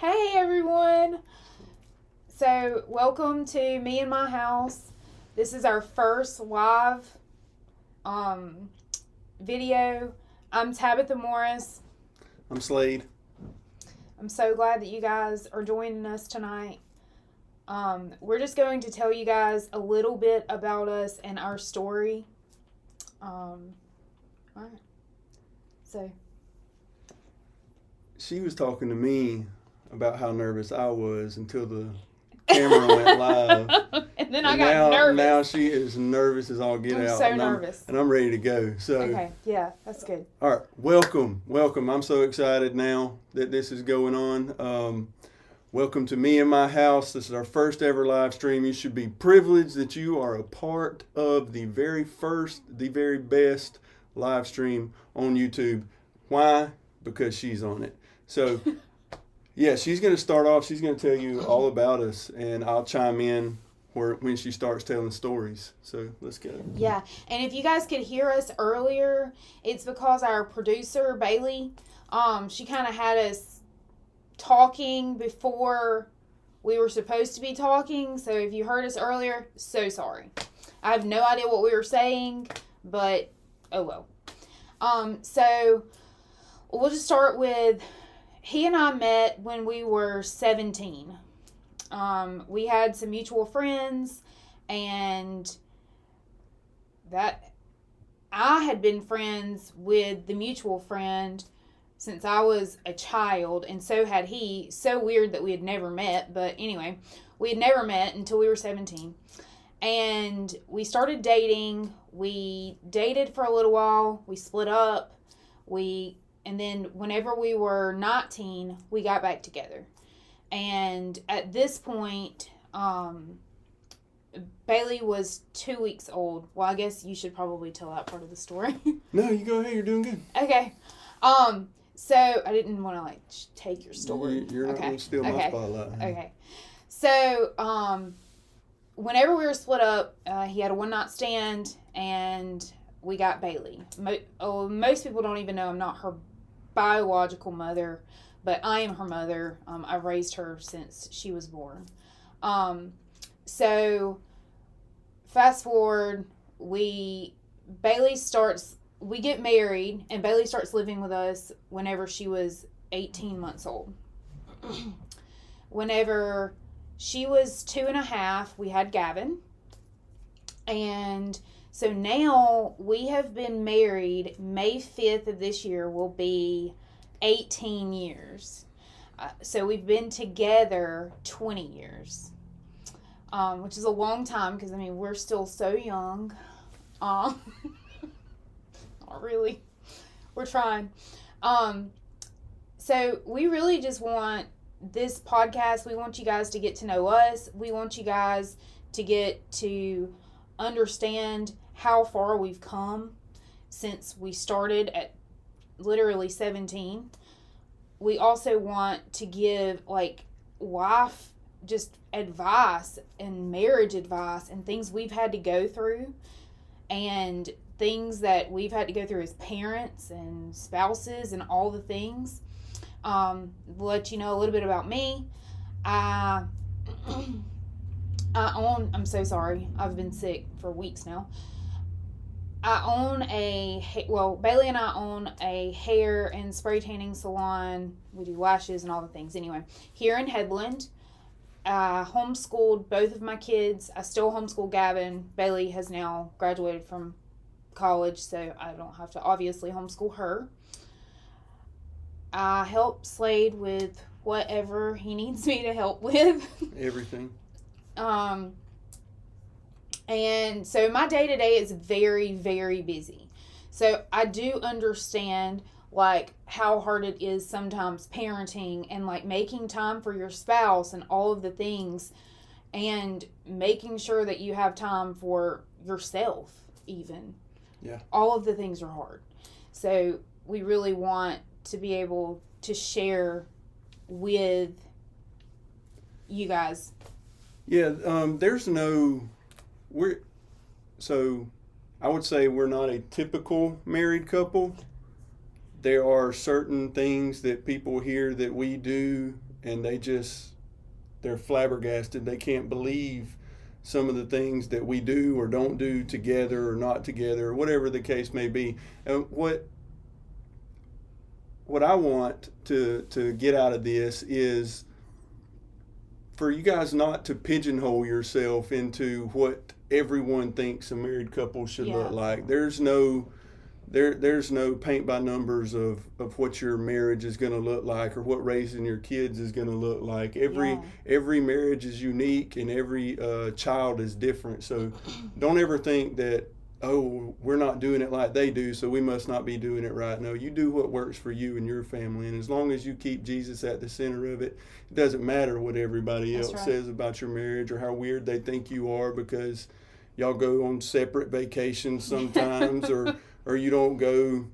Hey everyone! So, welcome to Me and My House. This is our first live um, video. I'm Tabitha Morris. I'm Slade. I'm so glad that you guys are joining us tonight. We're just going to tell you guys a little bit about us and our story. Alright. So, She was talking to me about how nervous I was until the camera went live. and then I got nervous. Now she is nervous as all get I'm out. so nervous. I'm ready to go. So, Okay, yeah, that's good. all right, welcome. I'm so excited now that this is going on. Welcome to Me and My House. This is our first ever live stream. You should be privileged that you are a part of the very first, the very best live stream on YouTube. Why? Because she's on it. So, yeah, she's going to start off. She's going to tell you all about us, and I'll chime in when she starts telling stories. So let's go. Yeah, and if you guys could hear us earlier, it's because our producer Bailey, she kind of had us talking before we were supposed to be talking. So if you heard us earlier, so sorry. I have no idea what we were saying, but oh well. So we'll just start with, he and I met when we were 17. We had some mutual friends, and that I had been friends with the mutual friend since I was a child, and so had he. So weird that we had never met, but anyway, we had never met until we were 17. And we started dating. We dated for a little while. We split up. And then whenever we were 19, we got back together. And at this point, Bailey was 2 weeks old. Well, I guess you should probably tell that part of the story. No, you go ahead. You're doing good. Okay. So I didn't want to take your story. You're not going to steal my spotlight. Okay. So, whenever we were split up, he had a one-night stand, and we got Bailey. Most people don't even know I'm not her biological mother, but I am her mother. I've raised her since she was born. So fast forward, we get married, and Bailey starts living with us whenever she was 18 months old. Whenever she was 2.5, we had Gavin. And so now we have been married. May 5th of this year will be 18 years. So we've been together 20 years, which is a long time because, I mean, we're still so young. Not really. We're trying. So we really just want this podcast. We want you guys to get to know us. We want you guys to get to understand how far we've come since we started at literally 17. We also want to give life just advice and marriage advice and things we've had to go through and things that we've had to go through as parents and spouses and all the things. Let you know a little bit about me. I'm so sorry. I've been sick for weeks now. Bailey and I own a hair and spray tanning salon. We do lashes and all the things. Anyway, here in Headland, I homeschooled both of my kids. I still homeschool Gavin. Bailey has now graduated from college, so I don't have to obviously homeschool her. I help Slade with whatever he needs me to help with. Everything. And so my day-to-day is very, very busy. So I do understand, how hard it is sometimes parenting and, making time for your spouse and all of the things and making sure that you have time for yourself even. Yeah. All of the things are hard. So we really want to be able to share with you guys. Yeah, I would say we're not a typical married couple. There are certain things that people hear that we do and they're flabbergasted. They can't believe some of the things that we do or don't do together or not together, or whatever the case may be. And what I want to get out of this is for you guys not to pigeonhole yourself into what everyone thinks a married couple should look like. There's no paint by numbers of what your marriage is going to look like or what raising your kids is going to look like. Every marriage is unique, and every child is different. So don't ever think that, oh, we're not doing it like they do, so we must not be doing it right. No, you do what works for you and your family, and as long as you keep Jesus at the center of it, it doesn't matter what everybody else says about your marriage or how weird they think you are, because y'all go on separate vacations sometimes, or you don't go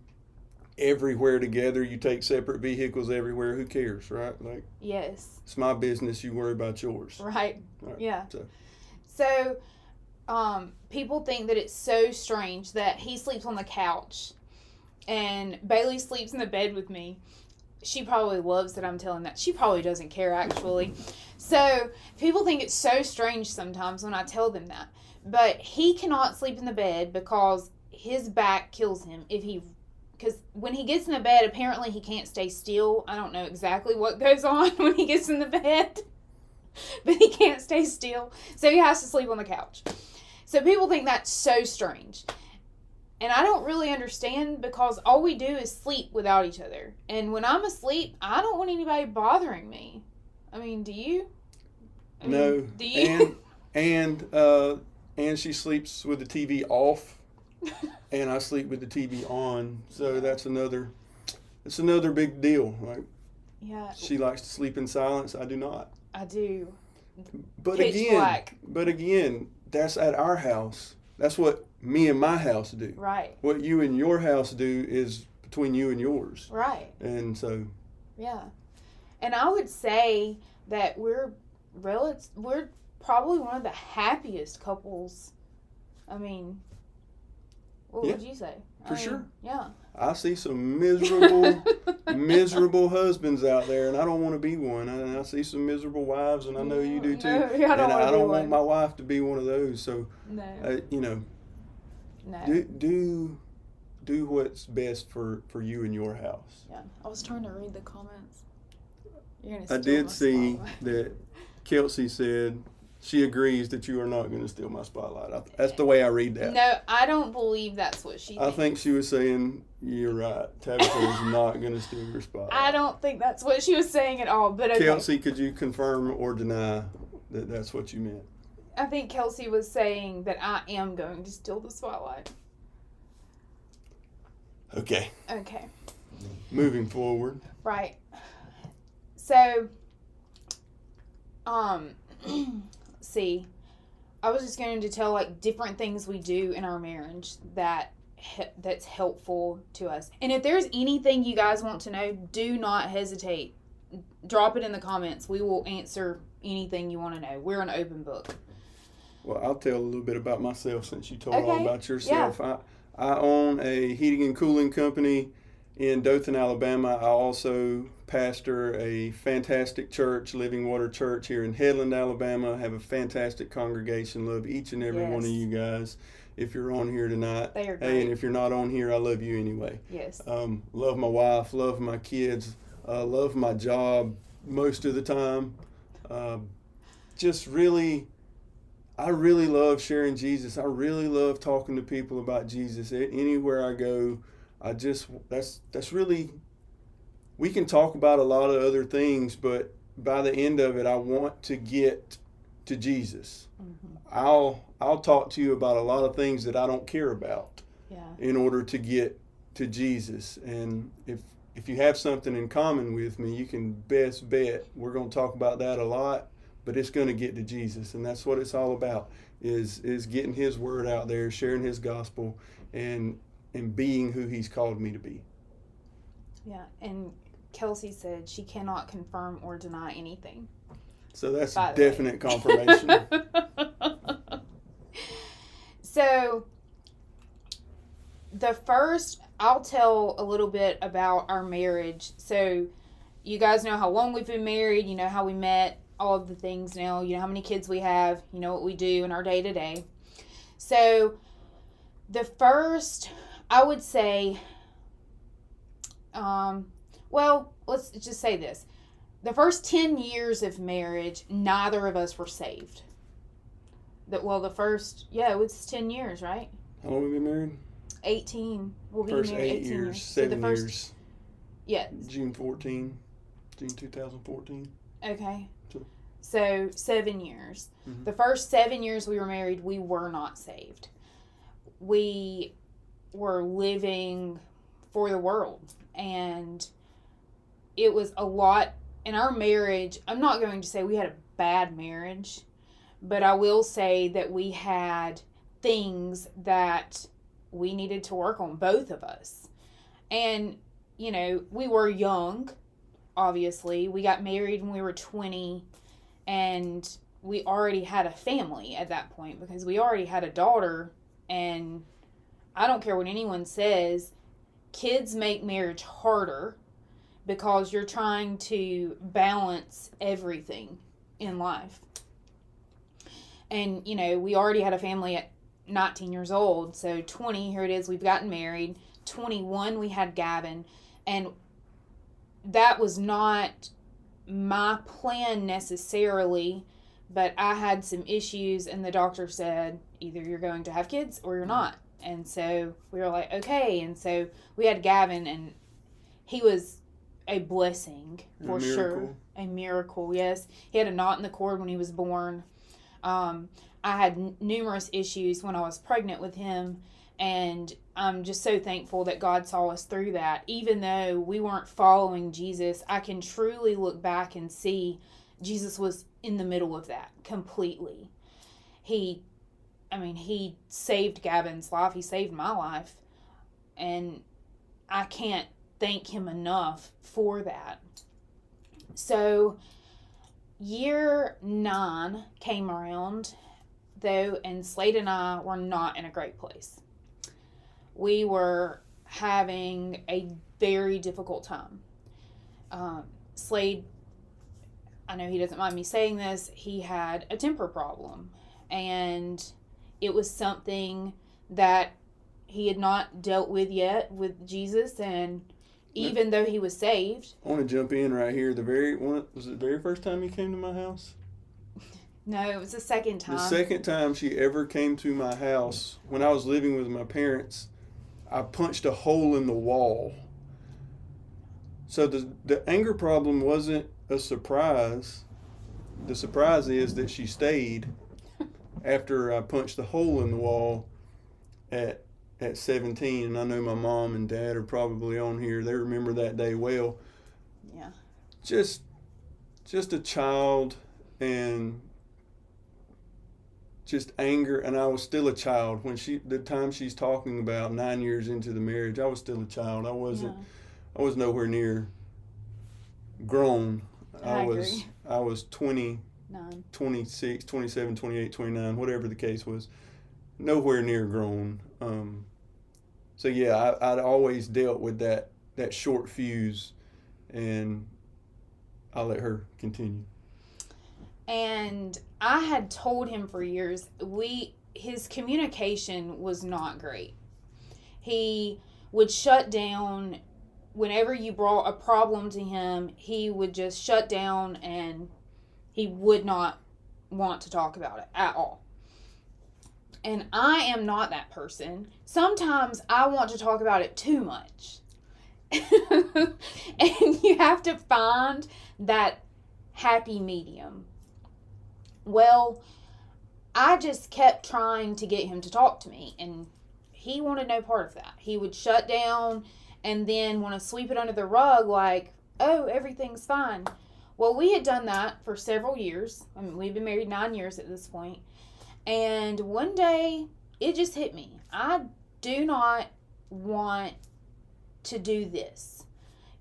everywhere together. You take separate vehicles everywhere. Who cares, right? Like, yes, it's my business. You worry about yours. Right. Yeah. So people think that it's so strange that he sleeps on the couch and Bailey sleeps in the bed with me. She probably loves that I'm telling that. She probably doesn't care, actually. So people think it's so strange sometimes when I tell them that. But he cannot sleep in the bed because his back kills him because when he gets in the bed, apparently he can't stay still. I don't know exactly what goes on when he gets in the bed, but he can't stay still. So he has to sleep on the couch. So people think that's so strange. And I don't really understand, because all we do is sleep without each other. And when I'm asleep, I don't want anybody bothering me. I mean, do you? No. Do you? And she sleeps with the TV off, and I sleep with the TV on. So that's another big deal, right? Yeah. She likes to sleep in silence. I do not. I do. But Pitch black. again, that's at our house. That's what me and my house do. Right. What you and your house do is between you and yours. Right. And so. Yeah. And I would say that we're probably one of the happiest couples. I mean, what would you say? For sure. Yeah. I see some miserable husbands out there, and I don't want to be one. And I see some miserable wives, and I know you do too. No, I don't want my wife to be one of those. So, no. No. Do what's best for you and your house. Yeah. I was trying to read the comments. I did see that Kelsey said she agrees that you are not going to steal my spotlight. That's the way I read that. No, I don't believe that's what she thinks. I think she was saying, you're right, Tabitha is not going to steal your spotlight. I don't think that's what she was saying at all. But okay. Kelsey, could you confirm or deny that that's what you meant? I think Kelsey was saying that I am going to steal the spotlight. Okay. Okay. Moving forward. Right. So, see, I was just going to tell different things we do in our marriage that's helpful to us. And if there's anything you guys want to know, do not hesitate. Drop it in the comments. We will answer anything you want to know. We're an open book. Well, I'll tell a little bit about myself since you told all about yourself. Yeah. I own a heating and cooling company in Dothan, Alabama. I also pastor a fantastic church, Living Water Church, here in Headland, Alabama. I have a fantastic congregation. Love each and every one of you guys. If you're on here tonight, they are great. Hey, and if you're not on here, I love you anyway. Yes. Love my wife, love my kids, love my job most of the time. I really love sharing Jesus. I really love talking to people about Jesus. Anywhere I go, that's really, we can talk about a lot of other things, but by the end of it, I want to get to Jesus. Mm-hmm. I'll talk to you about a lot of things that I don't care about in order to get to Jesus. And if you have something in common with me, you can best bet we're going to talk about that a lot, but it's going to get to Jesus. And that's what it's all about, is getting his word out there, sharing his gospel, and being who he's called me to be. Yeah, and Kelsey said she cannot confirm or deny anything. So that's a definite confirmation. So I'll tell a little bit about our marriage. So you guys know how long we've been married. You know how we met, all of the things now. You know how many kids we have. You know what we do in our day to day. So the first, I would say, well, let's just say this. The first 10 years of marriage, neither of us were saved. It was 10 years, right? How long have we been married? 18. We'll be First married 8 18 years, years. 7 so years. Yeah. June 2014. Okay. Sure. So 7 years. Mhm. The first 7 years we were married, we were not saved. We were living for the world. And it was a lot in our marriage. I'm not going to say we had a bad marriage, but I will say that we had things that we needed to work on, both of us. And, we were young, obviously. We got married when we were 20, and we already had a family at that point because we already had a daughter. And I don't care what anyone says, kids make marriage harder because you're trying to balance everything in life. And, we already had a family at 19 years old. So 20, here it is, we've gotten married. 21, we had Gavin. And that was not my plan necessarily, but I had some issues, and the doctor said, either you're going to have kids or you're not. And so we were like, okay. And so we had Gavin, and he was a blessing for sure. A miracle, yes. He had a knot in the cord when he was born. I had numerous issues when I was pregnant with him, and I'm just so thankful that God saw us through that. Even though we weren't following Jesus, I can truly look back and see Jesus was in the middle of that completely. He saved Gavin's life. He saved my life, and I can't thank him enough for that. So year 9 came around, though, and Slade and I were not in a great place. We were having a very difficult time. Slade, I know he doesn't mind me saying this, he had a temper problem, and it was something that he had not dealt with yet with Jesus, and even though he was saved. I want to jump in right here. Was it the very first time you came to my house? No, it was the second time. The second time she ever came to my house, when I was living with my parents, I punched a hole in the wall. So the anger problem wasn't a surprise. The surprise is that she stayed after I punched the hole in the wall at 17. And I know my mom and dad are probably on here. They remember that day well. Yeah. Just a child, and just anger, and I was still a child when the time she's talking about 9 years into the marriage. I was still a child. I was nowhere near grown. I was 29, 26, 27, 28, 29, whatever the case was. Nowhere near grown. So yeah, I'd always dealt with that short fuse, and I'll let her continue. And I had told him for years, his communication was not great. He would shut down whenever you brought a problem to him. He would just shut down, and he would not want to talk about it at all. And I am not that person. Sometimes I want to talk about it too much. And you have to find that happy medium. Well, I just kept trying to get him to talk to me, and he wanted no part of that. He would shut down and then want to sweep it under the rug like, oh, everything's fine. Well, we had done that for several years. I mean, we've been married 9 years at this point. And one day, it just hit me. I do not want to do this.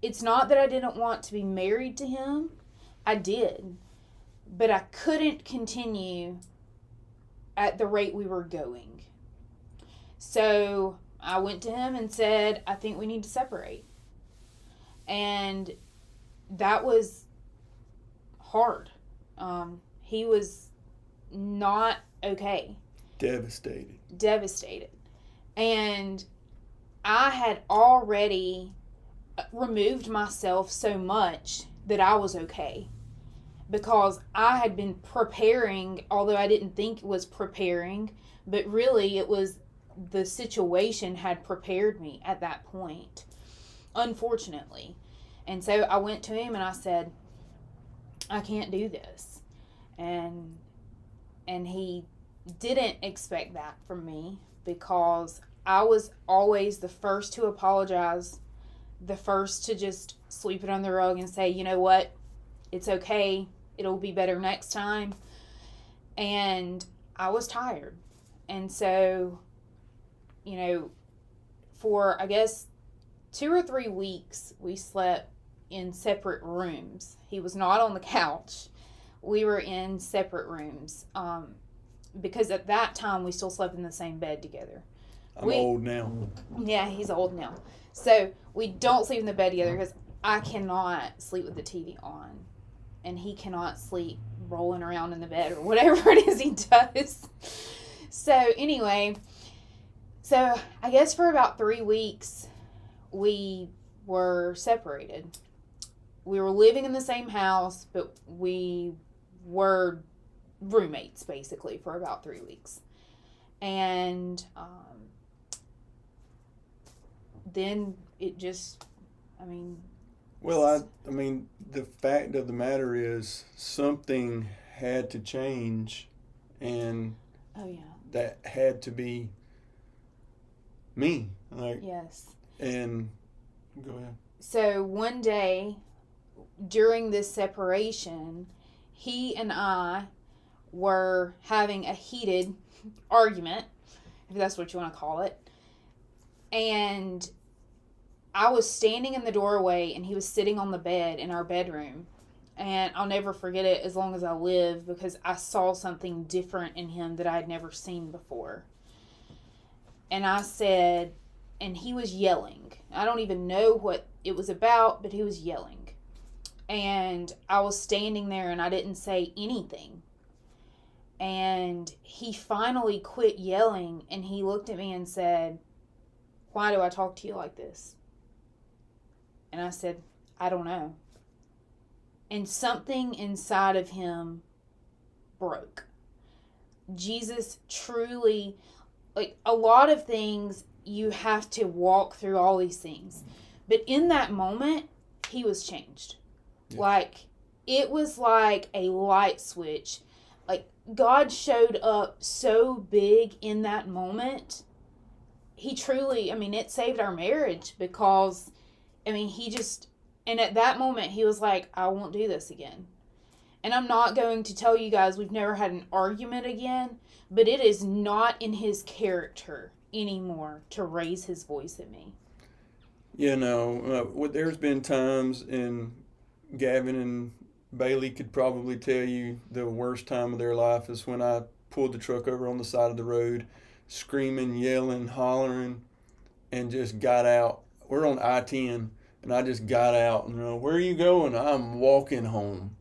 It's not that I didn't want to be married to him. I did. But I couldn't continue at the rate we were going. So I went to him and said, I think we need to separate. And that was hard. He was not okay. Devastated. And I had already removed myself so much that I was okay, because I had been preparing, although I didn't think it was preparing, but really it was the situation had prepared me at that point, unfortunately. And so I went to him and I said, I can't do this. And he didn't expect that from me, because I was always the first to apologize, the first to just sweep it under the rug and say, you know what, it's okay, it'll be better next time. And I was tired. And so, for I guess 2 or 3 weeks, we slept in separate rooms. He was not on the couch. We were in separate rooms, because at that time we still slept in the same bed together. I'm old now. Yeah, he's old now. So we don't sleep in the bed together, because I cannot sleep with the TV on, and he cannot sleep rolling around in the bed or whatever it is he does. So anyway, I guess for about 3 weeks we were separated. We were living in the same house, but we were roommates basically for about 3 weeks. And then it just, Well, the fact of the matter is something had to change, and oh yeah, that had to be me. Yes. And go ahead. So one day during this separation, he and I were having a heated argument, if that's what you want to call it. And I was standing in the doorway and he was sitting on the bed in our bedroom. And I'll never forget it as long as I live, because I saw something different in him that I had never seen before. And I said, and he was yelling. I don't even know what it was about, but he was yelling. And I was standing there and I didn't say anything. And he finally quit yelling and he looked at me and said, "Why do I talk to you like this?" And I said, "I don't know." And something inside of him broke. Jesus truly, a lot of things, you have to walk through all these things. But in that moment, he was changed. Yeah. It was like a light switch. God showed up so big in that moment. He truly, it saved our marriage, because, and at that moment, he was like, "I won't do this again." And I'm not going to tell you guys we've never had an argument again, but it is not in his character anymore to raise his voice at me. There's been times, and Gavin and Bailey could probably tell you the worst time of their life is when I pulled the truck over on the side of the road, screaming, yelling, hollering, and just got out. We're on I-10, and I just got out, and "Where are you going?" "I'm walking home.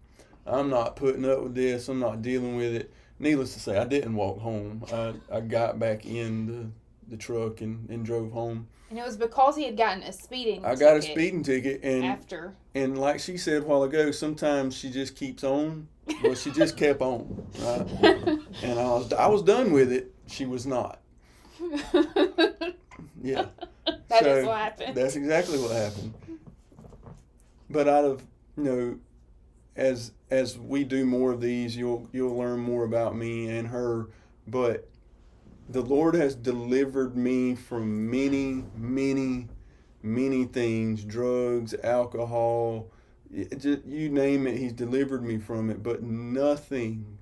I'm not putting up with this. I'm not dealing with it." Needless to say, I didn't walk home. I got back in the truck and drove home. And it was because he had gotten a speeding ticket. I got a speeding ticket. And after. And like she said a while ago, sometimes she just keeps on. Well, she just kept on. Right? And I was done with it. She was not. Yeah. That is what happened. That's exactly what happened. But out of, as we do more of these, you'll learn more about me and her. But the Lord has delivered me from many, many, many things: drugs, alcohol, you name it. He's delivered me from it. But nothing.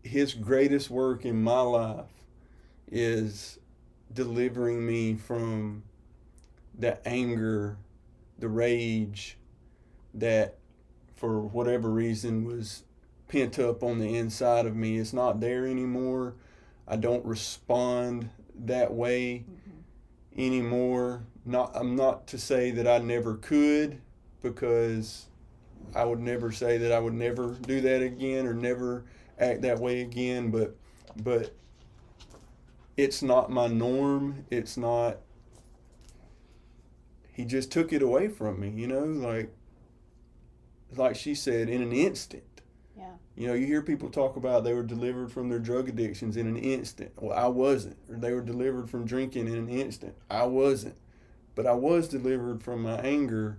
His greatest work in my life is delivering me from the anger, the rage that, for whatever reason, was pent up on the inside of me. It's not there anymore. I don't respond that way anymore. I'm not to say that I never could, because I would never say that I would never do that again or never act that way again, but it's not my norm. It's not. He just took it away from me, you know, like she said, in an instant. Yeah. You know, you hear people talk about they were delivered from their drug addictions in an instant. Well, I wasn't. Or they were delivered from drinking in an instant. I wasn't. But I was delivered from my anger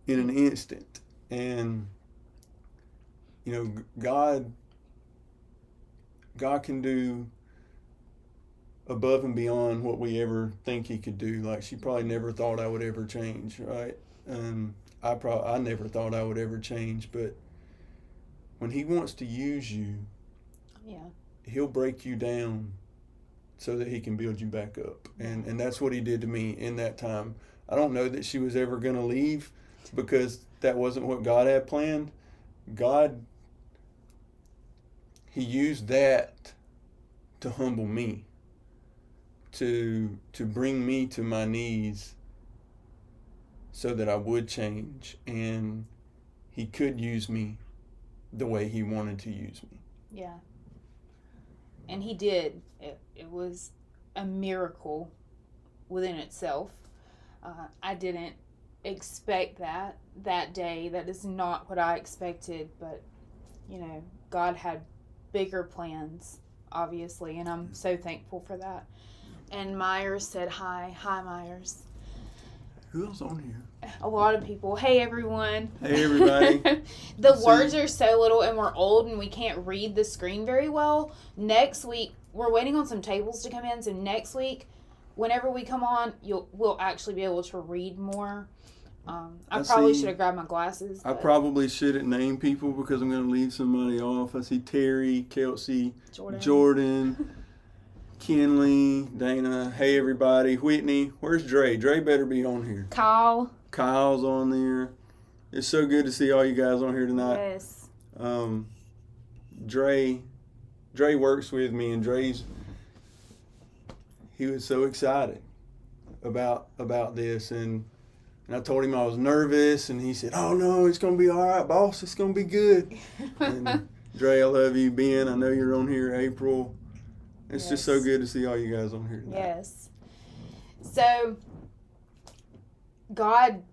in an instant. And, you know, God can do above and beyond what we ever think he could do. Like, she probably never thought I would ever change, right? I never thought I would ever change, but when he wants to use you, yeah, he'll break you down so that he can build you back up. And that's what he did to me in that time. I don't know that she was ever going to leave because that wasn't what God had planned. He used that to humble me, to bring me to my knees so that I would change, and he could use me the way he wanted to use me. Yeah. And he did. It was a miracle within itself. I didn't expect that day. That is not what I expected, but, you know, God had bigger plans, obviously, and I'm so thankful for that. And Myers said hi. Hi, Myers. Who else on here? A lot of people. Hey, everyone. Hey, everybody. The words are so little, and we're old, and we can't read the screen very well. Next week, we're waiting on some tables to come in, so next week, whenever we come on, we'll actually be able to read more. I probably should have grabbed my glasses. I probably shouldn't name people because I'm going to leave somebody off. I see Terry, Kelsey, Jordan, Kenley, Dana. Hey, everybody. Whitney. Where's Dre? Dre better be on here. Kyle's on there. It's so good to see all you guys on here tonight. Yes. Dre works with me, and he was so excited about this, and I told him I was nervous, and he said, "Oh no, it's gonna be all right, boss. It's gonna be good." And Dre, I love you. Ben, I know you're on here. April, it's just so good to see all you guys on here tonight. Yes. So God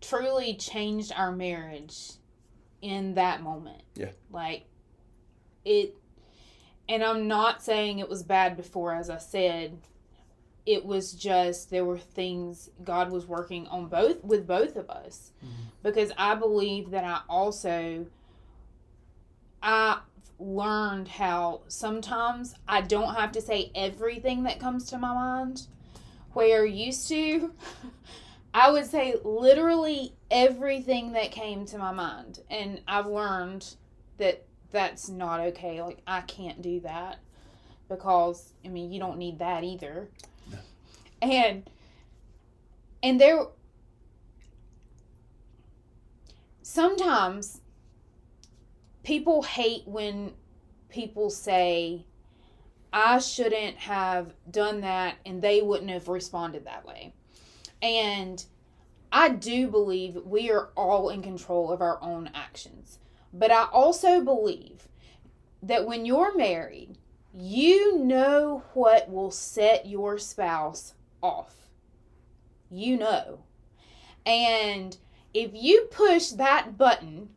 truly changed our marriage in that moment. Yeah. Like it, and I'm not saying it was bad before, as I said. It was just, there were things God was working on with both of us. Mm-hmm. Because I believe that I learned how sometimes I don't have to say everything that comes to my mind. Where used to, I would say literally everything that came to my mind. And I've learned that that's not okay. Like, I can't do that. Because, I mean, you don't need that either. And there, sometimes people hate when people say, I shouldn't have done that and they wouldn't have responded that way. And I do believe we are all in control of our own actions. But I also believe that when you're married, you know what will set your spouse off. You know. And if you push that button,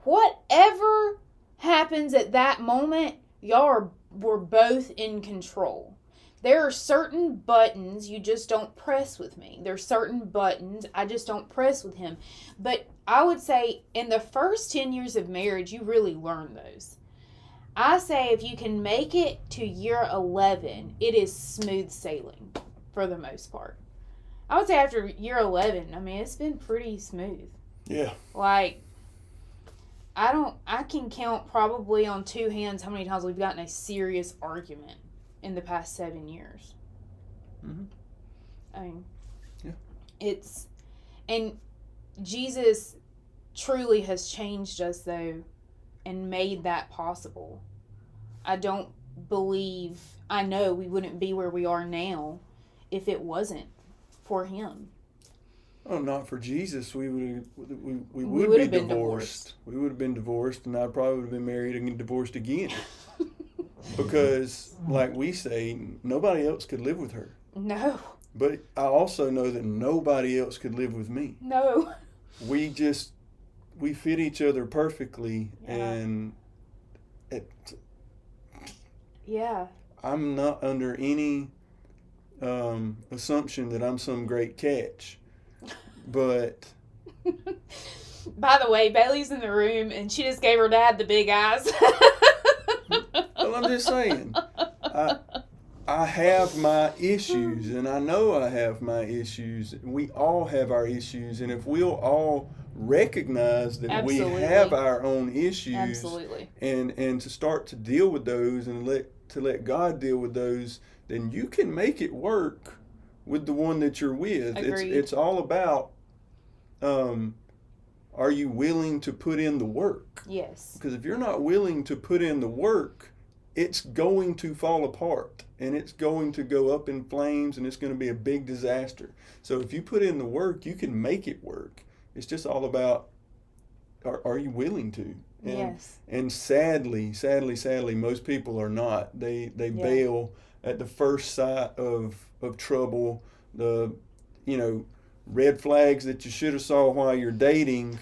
whatever happens at that moment, we're both in control. There are certain buttons you just don't press with me. There's certain buttons I just don't press with him. But I would say in the first 10 years of marriage, you really learn those. I say if you can make it to year 11, it is smooth sailing for the most part. I would say after year 11, I mean, it's been pretty smooth. Yeah. Like, I can count probably on two hands how many times we've gotten a serious argument in the past 7 years. Mm-hmm. I mean, yeah. And Jesus truly has changed us, though, and made that possible. I know we wouldn't be where we are now if it wasn't for him. Oh, not for Jesus, we would We would would be have been divorced. We would have been divorced, and I probably would have been married and divorced again. Because, like we say, nobody else could live with her. No. But I also know that nobody else could live with me. No. We fit each other perfectly, Yeah. and Yeah. I'm not under any assumption that I'm some great catch. But By the way, Bailey's in the room and she just gave her dad the big eyes. well, I'm just saying, I have my issues, and I know I have my issues. We all have our issues, and if we'll all recognize that Absolutely. we have our own issues, Absolutely. and to start to deal with those and let God deal with those, then you can make it work with the one that you're with. Agreed. It's all about, are you willing to put in the work? Yes. Because if you're not willing to put in the work, it's going to fall apart, and it's going to go up in flames, and it's going to be a big disaster. So if you put in the work, you can make it work. It's just all about, are you willing to? And, Yes. And sadly, most people are not. They bail at the first sight of trouble. The, red flags that you should have saw while you're dating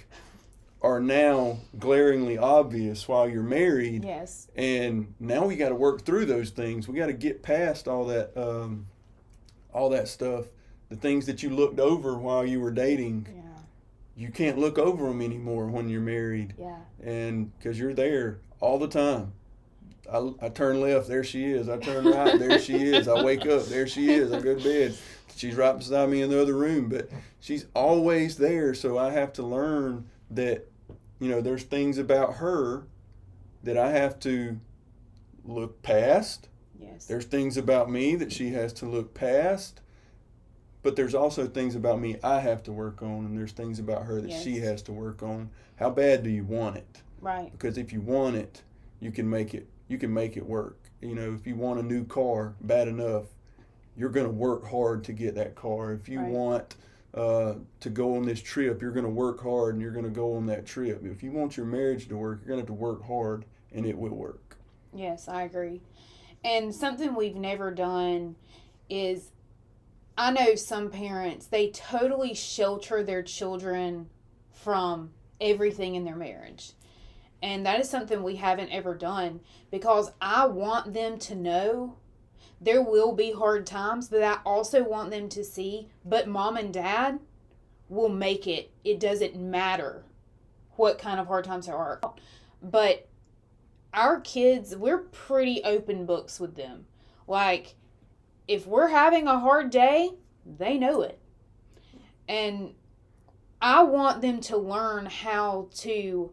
are now glaringly obvious while you're married. Yes. And now we got to work through those things. We got to get past all that stuff, the things that you looked over while you were dating. Yeah. You can't look over them anymore when you're married. Yeah. And because you're there all the time. I turn left, there she is. I turn right, there she is. I wake up, there she is. I go to bed, she's right beside me in the other room. But she's always there, so I have to learn that, there's things about her that I have to look past. Yes. There's things about me that she has to look past. But there's also things about me I have to work on, and there's things about her that she has to work on. How bad do you want it? Right. Because if you want it, you can make it work. If you want a new car bad enough, you're going to work hard to get that car. If you want to go on this trip, you're going to work hard and you're going to go on that trip. If you want your marriage to work, you're going to have to work hard, and it will work. Yes, I agree. And something we've never done is, I know some parents, they totally shelter their children from everything in their marriage. And that is something we haven't ever done, because I want them to know there will be hard times, but I also want them to see, but mom and dad will make it. It doesn't matter what kind of hard times there are. But our kids, we're pretty open books with them. Like, if we're having a hard day, they know it. And I want them to learn how to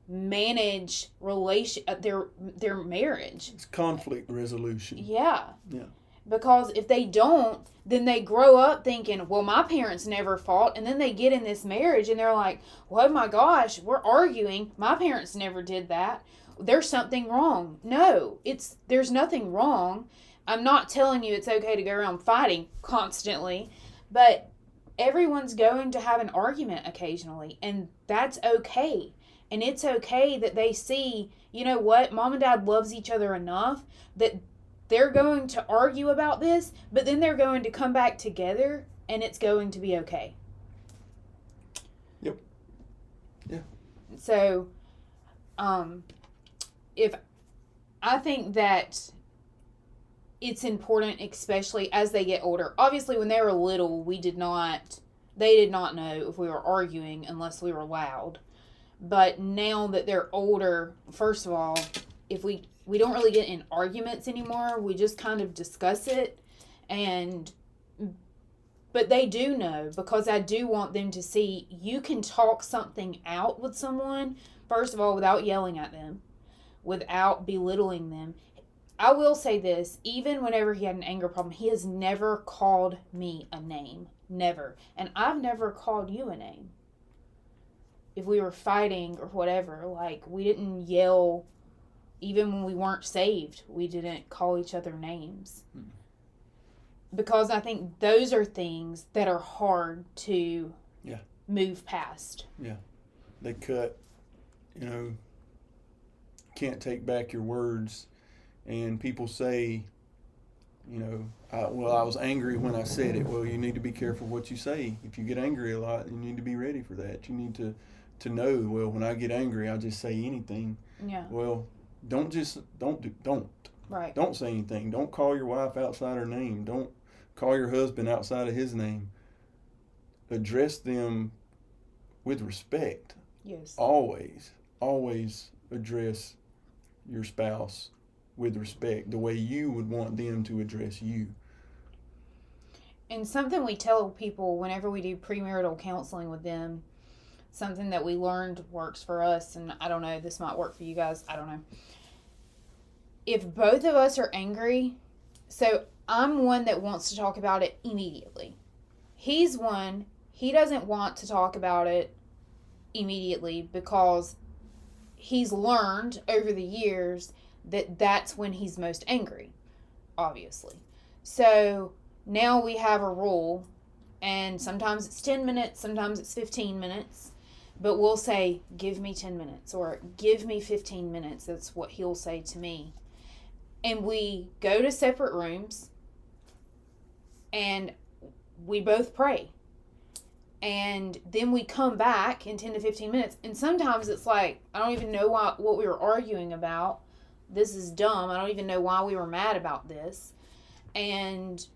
manage their marriage. It's conflict resolution. Yeah. Yeah. Because if they don't, then they grow up thinking, well, my parents never fought. And then they get in this marriage and they're like, well, oh my gosh, we're arguing. My parents never did that. There's something wrong. No, there's nothing wrong. I'm not telling you it's okay to go around fighting constantly, but everyone's going to have an argument occasionally, and that's okay. And it's okay that they see, you know what, mom and dad loves each other enough that they're going to argue about this, but then they're going to come back together and it's going to be okay. Yep. Yeah. So, if I think that it's important, especially as they get older. Obviously, when they were little, they did not know if we were arguing unless we were loud. But now that they're older, first of all, if we don't really get in arguments anymore, we just kind of discuss it. But they do know, because I do want them to see you can talk something out with someone, first of all, without yelling at them, without belittling them. I will say this, even whenever he had an anger problem, he has never called me a name. Never. And I've never called you a name. If we were fighting or whatever, like, we didn't yell. Even when we weren't saved, we didn't call each other names. because I think those are things that are hard to move past. Yeah. They cut, can't take back your words. And people say, I was angry when I said it. Well, you need to be careful what you say. If you get angry a lot, you need to be ready for that. You need to know, well, when I get angry, I'll just say anything. Yeah. Well, don't Right. Don't say anything. Don't call your wife outside her name. Don't call your husband outside of his name. Address them with respect. Yes. Always address your spouse with respect, the way you would want them to address you. And something we tell people whenever we do premarital counseling with them, something that we learned works for us, and I don't know, this might work for you guys, I don't know. If both of us are angry, so I'm one that wants to talk about it immediately. He's one, he doesn't want to talk about it immediately because he's learned over the years that that's when he's most angry, obviously. So now we have a rule, and sometimes it's 10 minutes, sometimes it's 15 minutes, but we'll say, give me 10 minutes or give me 15 minutes. That's what he'll say to me. And we go to separate rooms and we both pray. And then we come back in 10 to 15 minutes. And sometimes it's like, I don't even know what we were arguing about. This is dumb. I don't even know why we were mad about this. And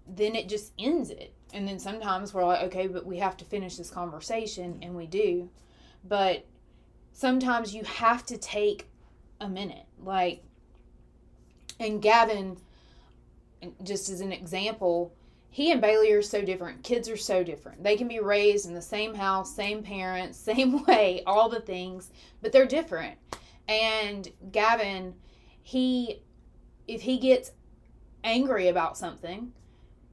then it just ends it. And then sometimes we're like, okay, but we have to finish this conversation. And we do. But sometimes you have to take a minute. Like, and Gavin, just as an example, he and Bailey are so different. Kids are so different. They can be raised in the same house, same parents, same way, all the things, but they're different. And Gavin, if he gets angry about something,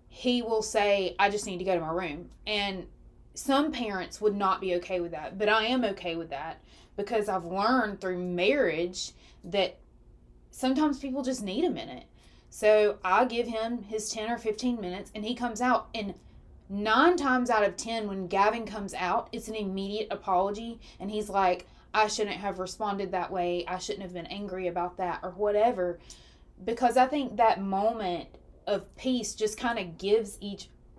he will say, I just need to go to my room. And some parents would not be okay with that, but I am okay with that because I've learned through marriage that sometimes people just need a minute. So I give him his 10 or 15 minutes and he comes out, and 9 times out of 10 when Gavin comes out, it's an immediate apology, and he's like, I shouldn't have responded that way. I shouldn't have been angry about that or whatever. Because I think that moment of peace just kind of gives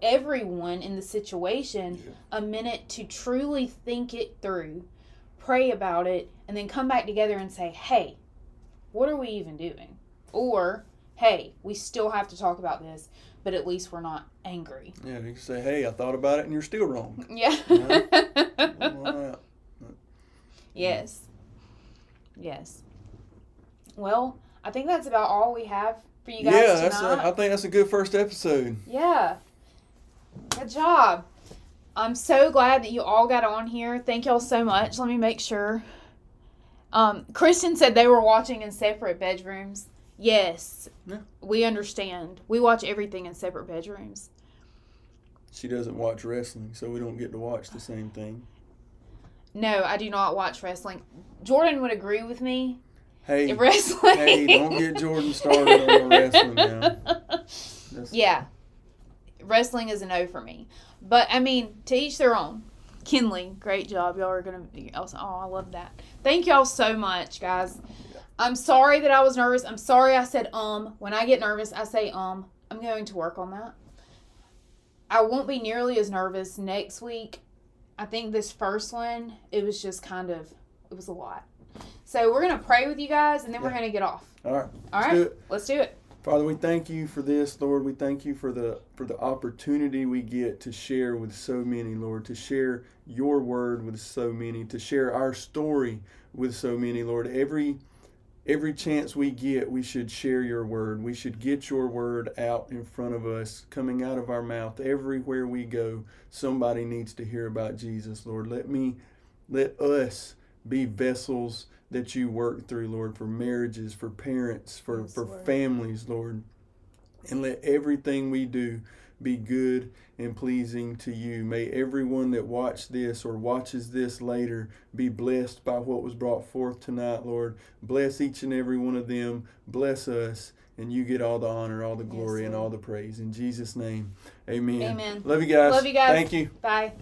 everyone in the situation a minute to truly think it through, pray about it, and then come back together and say, hey, what are we even doing? Or, hey, we still have to talk about this, but at least we're not angry. Yeah, you can say, hey, I thought about it and you're still wrong. Yeah. Right. Yes. Yes. Well, I think that's about all we have for you guys tonight. I think that's a good first episode. Yeah. Good job. I'm so glad that you all got on here. Thank y'all so much. Let me make sure. Kristen said they were watching in separate bedrooms. Yes. Yeah. We understand. We watch everything in separate bedrooms. She doesn't watch wrestling, so we don't get to watch the same thing. No, I do not watch wrestling. Jordan would agree with me. Hey, wrestling. Hey, don't get Jordan started on the wrestling now. Yeah. Wrestling is a no for me. But, I mean, to each their own. Kinley, great job. Y'all are going to be awesome. Oh, I love that. Thank y'all so much, guys. I'm sorry that I was nervous. I'm sorry I said When I get nervous, I say I'm going to work on that. I won't be nearly as nervous next week. I think this first one, it was just it was a lot. So we're going to pray with you guys, and then we're going to get off. All right. All right. Let's do it. Father, we thank you for this, Lord. We thank you for the opportunity we get to share with so many, Lord, to share your word with so many, to share our story with so many, Lord. Every chance we get, we should share your word. We should get your word out in front of us, coming out of our mouth. Everywhere we go, somebody needs to hear about Jesus, Lord. Let us be vessels that you work through, Lord, for marriages, for parents, for families, Lord. And let everything we do be good and pleasing to you. May everyone that watched this or watches this later be blessed by what was brought forth tonight, Lord. Bless each and every one of them. Bless us. and you get all the honor, all the glory, and Lord. all the praise. In Jesus' name, amen. Amen. Love you guys. Love you guys. Thank you. Bye.